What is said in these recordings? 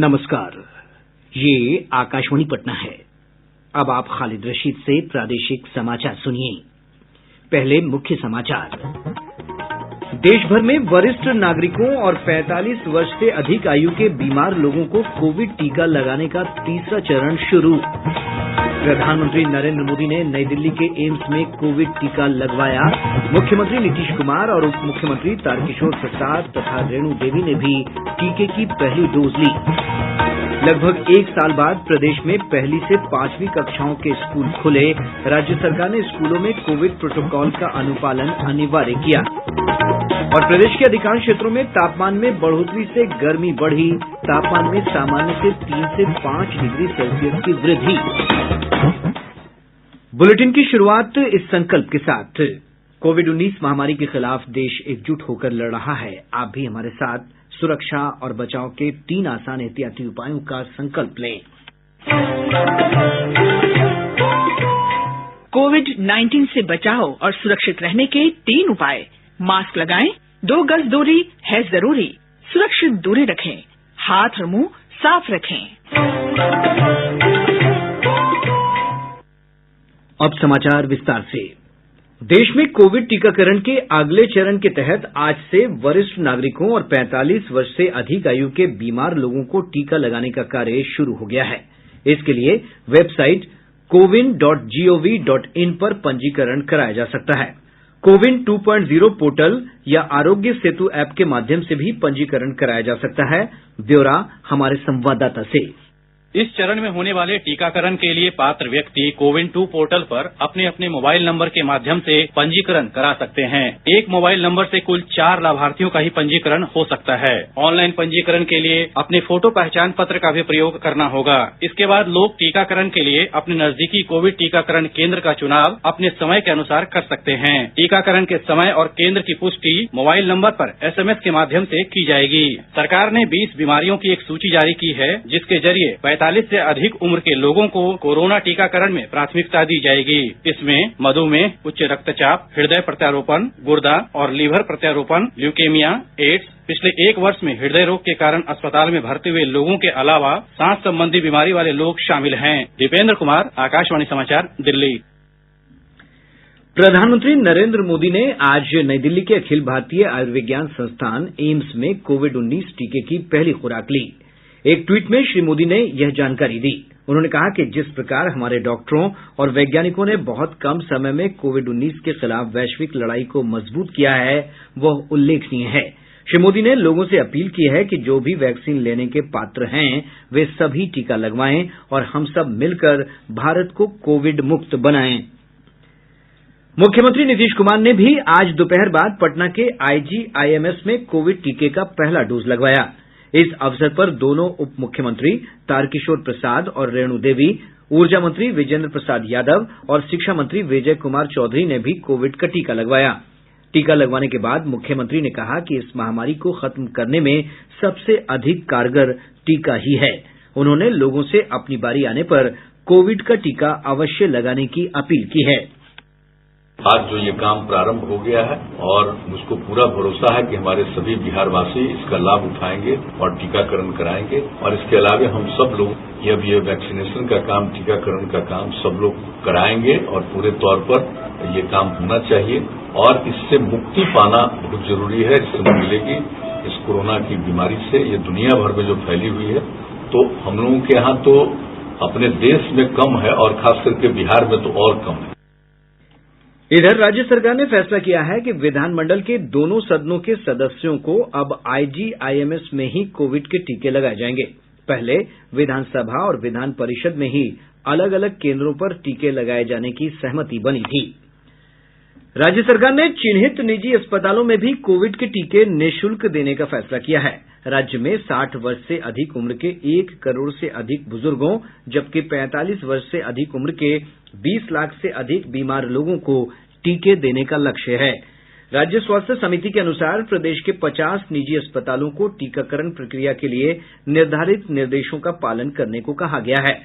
नमस्कार, ये आकाशवाणी पटना है। अब आप खालिद रशीद से प्रादेशिक समाचार सुनिए। पहले मुख्य समाचार। देश भर में वरिष्ठ नागरिकों और 45 वर्ष से अधिक आयु के बीमार लोगों को कोविड टीका लगाने का तीसरा चरण शुरू। प्रधानमंत्री नरेंद्र मोदी ने नई दिल्ली के एम्स में कोविड टीका लगवाया। मुख्यमंत्री नीतीश कुमार और उप मुख्यमंत्री तारकिशोर प्रसाद तथा रेणु देवी ने भी टीके की पहली डोज ली। लगभग एक साल बाद प्रदेश में पहली से 5वीं कक्षाओं के स्कूल खुले। राज्य सरकार ने स्कूलों में कोविड प्रोटोकॉल का अनुपालन अनिवार्य किया। और प्रदेश के अधिकांश क्षेत्रों में तापमान में बढ़ोतरी से गर्मी बढ़ी। तापमान में सामान्य से 3 से 5 डिग्री सेल्सियस की वृद्धि। बुलेटिन की शुरुआत इस संकल्प के साथ। कोविड-19 महामारी के खिलाफ देश एकजुट होकर लड़ रहा है। आप भी हमारे साथ सुरक्षा और बचाव के 3 आसान एहतियाती उपायों का संकल्प लें। कोविड-19 से बचाव और सुरक्षित रहने के 3 उपाय। मास्क लगाएं, 2 गज दूरी है जरूरी, सुरक्षित दूरी रखें, हाथ और मुंह साफ रखें। अब समाचार विस्तार से। देश में कोविड टीकाकरण के अगले चरण के तहत आज से वरिष्ठ नागरिकों और 45 वर्ष से अधिक आयु के बीमार लोगों को टीका लगाने का कार्य शुरू हो गया है। इसके लिए वेबसाइट cowin.gov.in पर पंजीकरण कराया जा सकता है। कोविन 2.0 पोर्टल या आरोग्य सेतु ऐप के माध्यम से भी पंजीकरण कराया जा सकता है। ब्यौरा हमारे संवाददाता से। इस चरण में होने वाले टीकाकरण के लिए पात्र व्यक्ति कोविन 2 पोर्टल पर अपने अपने मोबाइल नंबर के माध्यम से पंजीकरण करा सकते हैं। एक मोबाइल नंबर से कुल 4 लाभार्थियों का ही पंजीकरण हो सकता है। ऑनलाइन पंजीकरण के लिए अपने फोटो पहचान पत्र का भी प्रयोग करना होगा। इसके बाद लोग टीकाकरण के लिए अपने नजदीकी कोविड टीकाकरण केंद्र का चुनाव अपने समय के अनुसार कर सकते हैं। टीकाकरण के समय और केंद्र की पुष्टि मोबाइल नंबर पर SMS के माध्यम से की जाएगी। सरकार ने 20 बीमारियों की एक सूची जारी की है, जिसके जरिए 45 से अधिक उम्र के लोगों को कोरोना टीकाकरण में प्राथमिकता दी जाएगी। इसमें मधुमेह, उच्च रक्तचाप, हृदय प्रत्यारोपण, गुर्दा और लीवर प्रत्यारोपण, ल्यूकेमिया, एड्स, पिछले 1 वर्ष में हृदय रोग के कारण अस्पताल में भर्ती हुए लोगों के अलावा सांस संबंधी बीमारी वाले लोग शामिल हैं। दीपेंद्र कुमार, आकाशवाणी समाचार, दिल्ली। प्रधानमंत्री नरेंद्र मोदी ने आज नई दिल्ली के अखिल भारतीय आयुर्विज्ञान संस्थान एम्स में कोविड-19 टीके की पहली खुराक ली। एक ट्वीट में श्री मोदी ने यह जानकारी दी। उन्होंने कहा कि जिस प्रकार हमारे डॉक्टरों और वैज्ञानिकों ने बहुत कम समय में कोविड-19 के खिलाफ वैश्विक लड़ाई को मजबूत किया है, वह उल्लेखनीय है। श्री मोदी ने लोगों से अपील की है कि जो भी वैक्सीन लेने के पात्र हैं, वे सभी टीका लगवाएं और हम सब मिलकर भारत को कोविड मुक्त बनाएं। मुख्यमंत्री नीतीश कुमार ने भी आज दोपहर बाद पटना के IGIMS में कोविड टीके का पहला डोज लगवाया। इस अवसर पर दोनों उप मुख्यमंत्री तारकिशोर प्रसाद और रेणु देवी, ऊर्जा मंत्री विजेंद्र प्रसाद यादव और शिक्षा मंत्री विजय कुमार चौधरी ने भी कोविड का टीका लगवाया। टीका लगवाने के बाद मुख्यमंत्री ने कहा कि इस महामारी को खत्म करने में सबसे अधिक कारगर टीका ही है। उन्होंने लोगों से अपनी बारी आने पर कोविड का टीका अवश्य लगाने की अपील की है। आज जो ये काम प्रारंभ हो गया है और मुझको पूरा भरोसा है कि हमारे सभी बिहारवासी इसका लाभ उठाएंगे और टीकाकरण कराएंगे। और इसके अलावा हम सब लोग ये वैक्सीनेशन का काम, टीकाकरण का काम सब लोग कराएंगे और पूरे तौर पर ये काम होना चाहिए। और इससे मुक्ति पाना बहुत जरूरी है। इससे मिलेगी इस कोरोना की बीमारी से, ये दुनिया भर में जो फैली हुई है। तो हम लोगों के यहाँ तो अपने देश में कम है और खास करके बिहार में तो और कम है। इधर राज्य सरकार ने फैसला किया है कि विधानमंडल के दोनों सदनों के सदस्यों को अब IGIMS में ही कोविड के टीके लगाए जाएंगे। पहले विधानसभा और विधान परिषद में ही अलग अलग केंद्रों पर टीके लगाए जाने की सहमति बनी थी। राज्य सरकार ने चिन्हित निजी अस्पतालों में भी कोविड के टीके निःशुल्क देने का फैसला किया है। राज्य में 60 वर्ष से अधिक उम्र के 1 करोड़ से अधिक बुजुर्गों, जबकि 45 वर्ष से अधिक उम्र के 20 लाख से अधिक बीमार लोगों को टीके देने का लक्ष्य है। राज्य स्वास्थ्य समिति के अनुसार प्रदेश के 50 निजी अस्पतालों को टीकाकरण प्रक्रिया के लिए निर्धारित निर्देशों का पालन करने को कहा गया है।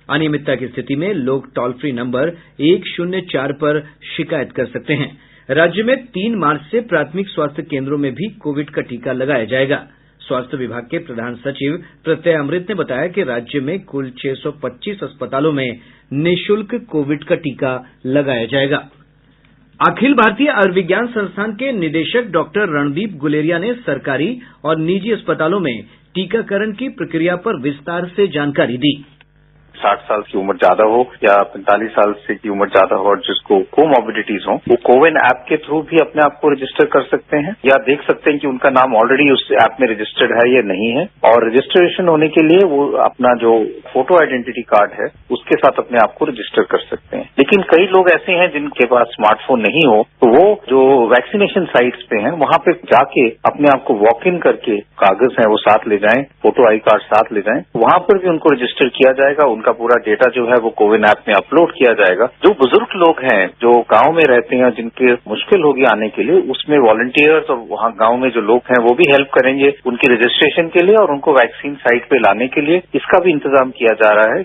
अनियमितता की स्थिति में लोग टोल फ्री नंबर 104 पर शिकायत कर सकते हैं। राज्य में 3 मार्च से प्राथमिक स्वास्थ्य केंद्रों में भी कोविड का टीका लगाया जाएगा। स्वास्थ्य विभाग के प्रधान सचिव प्रत्यय अमृत ने बताया कि राज्य में कुल 625 अस्पतालों में निःशुल्क कोविड का टीका लगाया जाएगा। अखिल भारतीय आयुर्विज्ञान संस्थान के निदेशक डॉक्टर रणदीप गुलेरिया ने सरकारी और निजी अस्पतालों में टीकाकरण की प्रक्रिया पर विस्तार से जानकारी दी। 60 साल की उम्र ज्यादा हो या 45 साल से की उम्र ज्यादा हो और जिसको कोमॉर्बिडिटीज हो, वो कोविन ऐप के थ्रू भी अपने आप को रजिस्टर कर सकते हैं या देख सकते हैं कि उनका नाम ऑलरेडी उस ऐप में रजिस्टर्ड है या नहीं है। और रजिस्ट्रेशन होने के लिए वो अपना जो फोटो आइडेंटिटी कार्ड है उसके साथ अपने आप को रजिस्टर कर सकते हैं। लेकिन कई लोग ऐसे हैं जिनके पास स्मार्टफोन नहीं हो, तो वो जो वैक्सीनेशन साइट्स पे हैं वहां पे जाके अपने आप को वॉक इन करके कागज है वो साथ ले जाएं, फोटो आई कार्ड साथ ले जाएं, वहां पर भी उनको रजिस्टर किया जाएगा। उनका पूरा डेटा जो है वो कोविन ऐप में अपलोड किया जाएगा। जो बुजुर्ग लोग हैं जो गांव में रहते हैं जिनके मुश्किल होगी आने के लिए, उसमें वॉलंटियर्स और वहां गांव में जो लोग हैं वो भी हेल्प करेंगे उनकी रजिस्ट्रेशन के लिए और उनको वैक्सीन साइट पे लाने के लिए। इसका भी इंतजाम किया जा रहा है।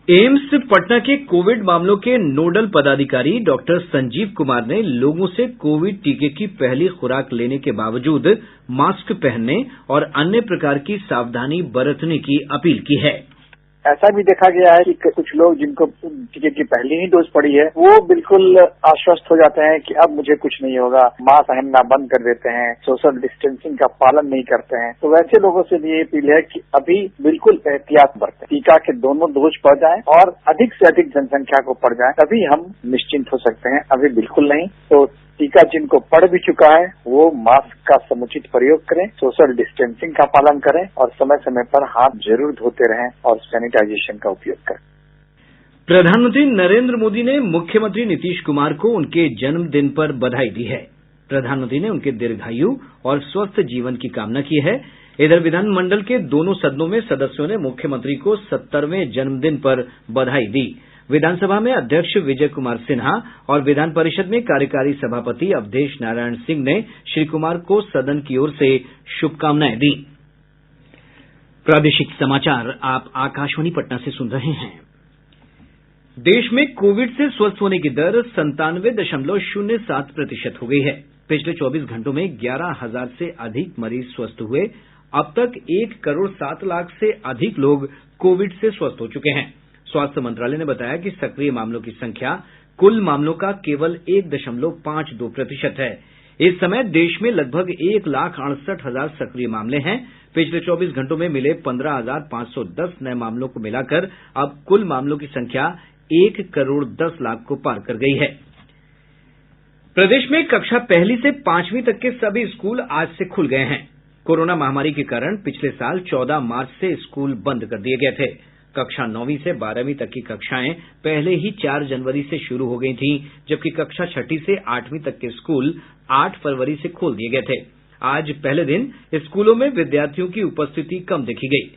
एम्स पटना के कोविड मामलों के नोडल पदाधिकारी डॉक्टर संजीव कुमार ने लोगों से कोविड टीके की पहली खुराक लेने के बावजूद मास्क पहनने और अन्य प्रकार की सावधानी बरतने की अपील की है। ऐसा भी देखा गया है कि कुछ लोग जिनको टीके की पहली ही डोज पड़ी है वो बिल्कुल आश्वस्त हो जाते हैं कि अब मुझे कुछ नहीं होगा, मास्क पहनना बंद कर देते हैं, सोशल डिस्टेंसिंग का पालन नहीं करते हैं। तो वैसे लोगों से भी ये अपील है कि अभी बिल्कुल एहतियात बरतें, टीका के दोनों डोज पड़ जाएं और अधिक से अधिक जनसंख्या को पड़ जाए, तभी हम निश्चिंत हो सकते हैं। अभी बिल्कुल नहीं। तो टीका जिनको पड़ भी चुका है वो मास्क का समुचित प्रयोग करें, सोशल डिस्टेंसिंग का पालन करें और समय समय पर हाथ जरूर धोते रहें और सैनिटाइजेशन का उपयोग करें। प्रधानमंत्री नरेंद्र मोदी ने मुख्यमंत्री नीतीश कुमार को उनके जन्मदिन पर बधाई दी है। प्रधानमंत्री ने उनके दीर्घायु और स्वस्थ जीवन की कामना की है। इधर विधानमंडल के दोनों सदनों में सदस्यों ने मुख्यमंत्री को 70वें जन्मदिन पर बधाई दी। विधानसभा में अध्यक्ष विजय कुमार सिन्हा और विधान परिषद में कार्यकारी सभापति अवधेश नारायण सिंह ने श्री कुमार को सदन की ओर से शुभकामनाएं दी। प्रादेशिक समाचार आप आकाशवाणी पटना से सुन रहे हैं। देश में कोविड से स्वस्थ होने की दर 97.07% हो गई है। पिछले 24 घंटों में 11,000 से अधिक मरीज स्वस्थ हुए। अब तक 1 करोड़ 7 लाख से अधिक लोग कोविड से स्वस्थ हो चुके हैं। स्वास्थ्य मंत्रालय ने बताया कि सक्रिय मामलों की संख्या कुल मामलों का केवल 1.52% है। इस समय देश में लगभग 1,68,000 सक्रिय मामले हैं। पिछले 24 घंटों में मिले 15,510 नए मामलों को मिलाकर अब कुल मामलों की संख्या 1 करोड़ 10 लाख को पार कर गई है। प्रदेश में कक्षा 1 से 5वीं तक के सभी स्कूल आज से खुल गए हैं। कोरोना महामारी के कारण पिछले साल 14 मार्च से स्कूल बंद कर दिए गए थे। कक्षा 9वीं से 12वीं तक की कक्षाएं पहले ही 4 जनवरी से शुरू हो गई थीं, जबकि कक्षा 6 से 8वीं तक के स्कूल 8 फरवरी से खोल दिए गए थे। आज पहले दिन स्कूलों में विद्यार्थियों की उपस्थिति कम देखी गई।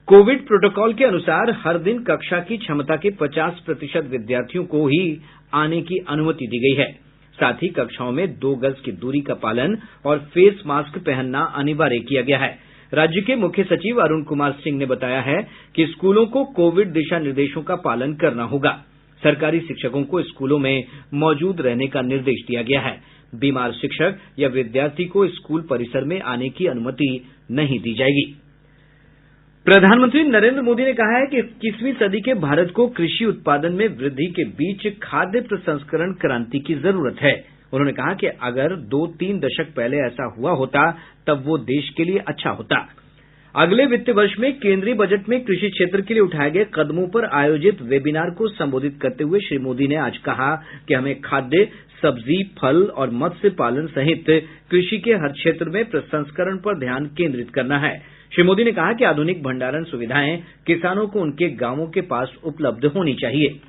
कोविड प्रोटोकॉल के अनुसार हर दिन कक्षा की क्षमता के 50% विद्यार्थियों को ही आने की अनुमति दी गई है। साथ ही कक्षाओं में 2 गज की दूरी का पालन और फेस मास्क पहनना अनिवार्य किया गया है। राज्य के मुख्य सचिव अरुण कुमार सिंह ने बताया है कि स्कूलों को कोविड दिशा निर्देशों का पालन करना होगा। सरकारी शिक्षकों को स्कूलों में मौजूद रहने का निर्देश दिया गया है। बीमार शिक्षक या विद्यार्थी को स्कूल परिसर में आने की अनुमति नहीं दी जाएगी। प्रधानमंत्री नरेंद्र मोदी ने कहा है कि 21वीं सदी के भारत को कृषि उत्पादन में वृद्धि के बीच खाद्य प्रसंस्करण क्रांति की जरूरत है। उन्होंने कहा कि अगर 2-3 दशक पहले ऐसा हुआ होता तब वो देश के लिए अच्छा होता। अगले वित्त वर्ष में केंद्रीय बजट में कृषि क्षेत्र के लिए उठाए गए कदमों पर आयोजित वेबिनार को संबोधित करते हुए श्री मोदी ने आज कहा कि हमें खाद्य, सब्जी, फल और मत्स्य पालन सहित कृषि के हर क्षेत्र में प्रसंस्करण पर ध्यान केंद्रित करना है। श्री मोदी ने कहा कि आधुनिक भंडारण सुविधाएं किसानों को उनके गांवों के पास उपलब्ध होनी चाहिए।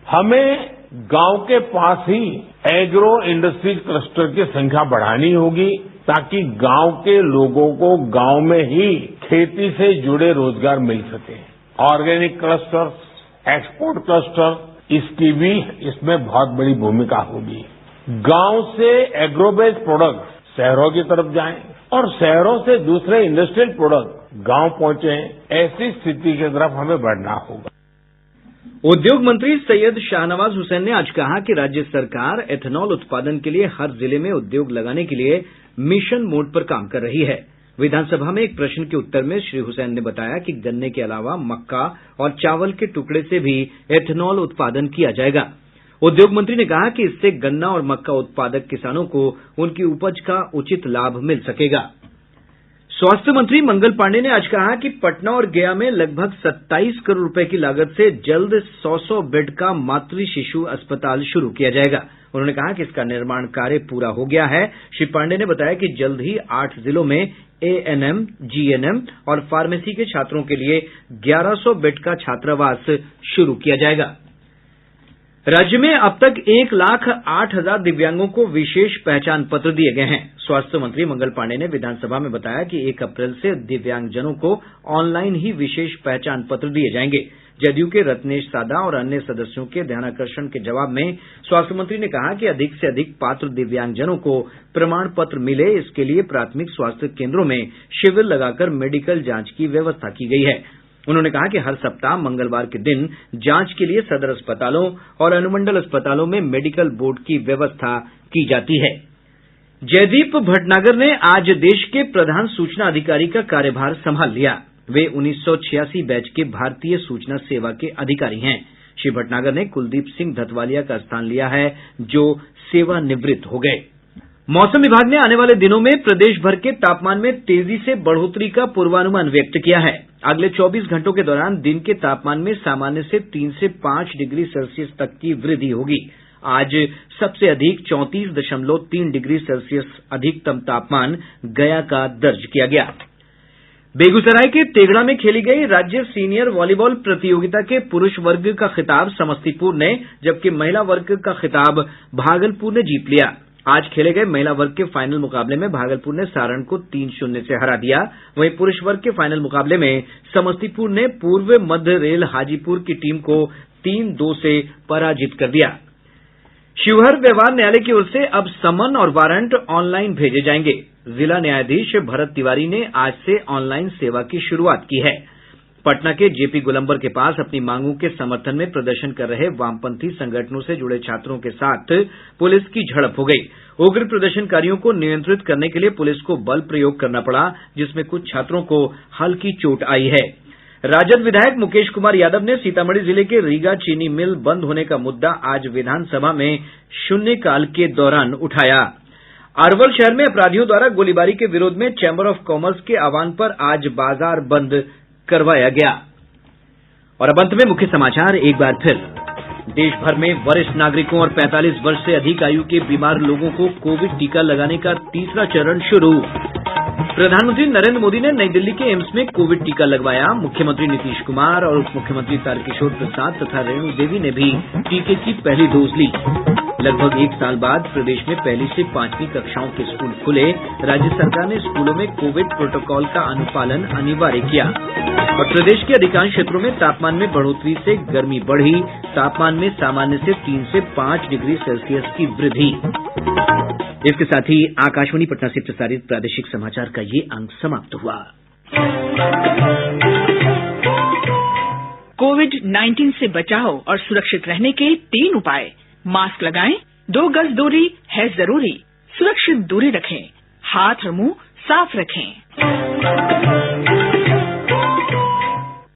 हमें गांव के पास ही एग्रो इंडस्ट्रीज क्लस्टर की संख्या बढ़ानी होगी ताकि गांव के लोगों को गांव में ही खेती से जुड़े रोजगार मिल सके। ऑर्गेनिक क्लस्टर, एक्सपोर्ट क्लस्टर, इसकी भी इसमें बहुत बड़ी भूमिका होगी। गांव से एग्रो बेस्ड प्रोडक्ट शहरों की तरफ जाएं और शहरों से दूसरे इंडस्ट्रियल प्रोडक्ट गांव पहुंचे, ऐसी स्थिति की तरफ हमें बढ़ना होगा। उद्योग मंत्री सैयद शाहनवाज हुसैन ने आज कहा कि राज्य सरकार एथेनॉल उत्पादन के लिए हर जिले में उद्योग लगाने के लिए मिशन मोड पर काम कर रही है। विधानसभा में एक प्रश्न के उत्तर में श्री हुसैन ने बताया कि गन्ने के अलावा मक्का और चावल के टुकड़े से भी एथेनॉल उत्पादन किया जाएगा। उद्योग मंत्री ने कहा कि इससे गन्ना और मक्का उत्पादक किसानों को उनकी उपज का उचित लाभ मिल सकेगा। स्वास्थ्य मंत्री मंगल पांडेय ने आज कहा कि पटना और गया में लगभग 27 करोड़ रुपए की लागत से जल्द 100 बेड का मातृ शिशु अस्पताल शुरू किया जाएगा। उन्होंने कहा कि इसका निर्माण कार्य पूरा हो गया है। श्री पांडेय ने बताया कि जल्द ही 8 जिलों में एएनएम, जीएनएम और फार्मेसी के छात्रों के लिए 1100 बेड का छात्रावास शुरू किया जाएगा। राज्य में अब तक 1,08,000 दिव्यांगों को विशेष पहचान पत्र दिए गए हैं। स्वास्थ्य मंत्री मंगल पांडेय ने विधानसभा में बताया कि 1 अप्रैल से दिव्यांगजनों को ऑनलाइन ही विशेष पहचान पत्र दिए जाएंगे। जदयू के रत्नेश सादा और अन्य सदस्यों के ध्यानाकर्षण के जवाब में स्वास्थ्य मंत्री ने कहा कि अधिक से अधिक पात्र दिव्यांगजनों को प्रमाण पत्र मिले, इसके लिए प्राथमिक स्वास्थ्य केंद्रों में शिविर लगाकर मेडिकल जांच की व्यवस्था की गई है। उन्होंने कहा कि हर सप्ताह मंगलवार के दिन जांच के लिए सदर अस्पतालों और अनुमंडल अस्पतालों में मेडिकल बोर्ड की व्यवस्था की जाती है। जयदीप भटनागर ने आज देश के प्रधान सूचना अधिकारी का कार्यभार संभाल लिया। वे 1986 बैच के भारतीय सूचना सेवा के अधिकारी हैं। श्री भटनागर ने कुलदीप सिंह धतवालिया का स्थान लिया है, जो सेवानिवृत्त हो गए। मौसम विभाग ने आने वाले दिनों में प्रदेश भर के तापमान में तेजी से बढ़ोतरी का पूर्वानुमान व्यक्त किया है। अगले 24 घंटों के दौरान दिन के तापमान में सामान्य से 3 से 5 डिग्री सेल्सियस तक की वृद्धि होगी। आज सबसे अधिक 34.3 डिग्री सेल्सियस अधिकतम तापमान गया का दर्ज किया गया। बेगूसराय के तेघड़ा में खेली गई राज्य सीनियर वॉलीबॉल प्रतियोगिता के पुरुष वर्ग का खिताब समस्तीपुर ने, जबकि महिला वर्ग का खिताब भागलपुर ने जीत लिया। आज खेले गए महिला वर्ग के फाइनल मुकाबले में भागलपुर ने सारण को 3-0 से हरा दिया। वहीं पुरुष वर्ग के फाइनल मुकाबले में समस्तीपुर ने पूर्व मध्य रेल हाजीपुर की टीम को 3-2 से पराजित कर दिया। शिवहर व्यवहार न्यायालय की ओर से अब समन और वारंट ऑनलाइन भेजे जाएंगे। जिला न्यायाधीश भरत तिवारी ने आज से ऑनलाइन सेवा की शुरूआत की है। पटना के जेपी गोलंबर के पास अपनी मांगों के समर्थन में प्रदर्शन कर रहे वामपंथी संगठनों से जुड़े छात्रों के साथ पुलिस की झड़प हो गई। उग्र प्रदर्शनकारियों को नियंत्रित करने के लिए पुलिस को बल प्रयोग करना पड़ा, जिसमें कुछ छात्रों को हल्की चोट आई है। राजद विधायक मुकेश कुमार यादव ने सीतामढ़ी जिले के रीगा चीनी मिल बंद होने का मुद्दा आज विधानसभा में शून्यकाल के दौरान उठाया। अरवल शहर में अपराधियों द्वारा गोलीबारी के विरोध में चैंबर ऑफ कॉमर्स के आह्वान पर आज बाजार बंद करवाया गया। और अब अंत में मुख्य समाचार एक बार फिर। देश भर में वरिष्ठ नागरिकों और 45 वर्ष से अधिक आयु के बीमार लोगों को कोविड टीका लगाने का तीसरा चरण शुरू। प्रधानमंत्री नरेंद्र मोदी ने नई दिल्ली के एम्स में कोविड टीका लगवाया। मुख्यमंत्री नीतीश कुमार और उप मुख्यमंत्री तारकिशोर प्रसाद तथा रेणु देवी ने भी टीके की पहली डोज ली। लगभग 1 साल बाद प्रदेश में 1ली से 5वीं कक्षाओं के स्कूल खुले। राज्य सरकार ने स्कूलों में कोविड प्रोटोकॉल का अनुपालन अनिवार्य किया। और प्रदेश के अधिकांश क्षेत्रों में तापमान में बढ़ोतरी से गर्मी बढ़ी। तापमान में सामान्य से 3 से 5 डिग्री सेल्सियस की वृद्धि। इसके साथ ही आकाशवाणी पटना से प्रसारित प्रादेशिक समाचार का ये अंक समाप्त हुआ। कोविड-19 से बचाव और सुरक्षित रहने के 3 उपाय। मास्क लगाएं, 2 गज दूरी है जरूरी, सुरक्षित दूरी रखें, हाथ और मुंह साफ रखें।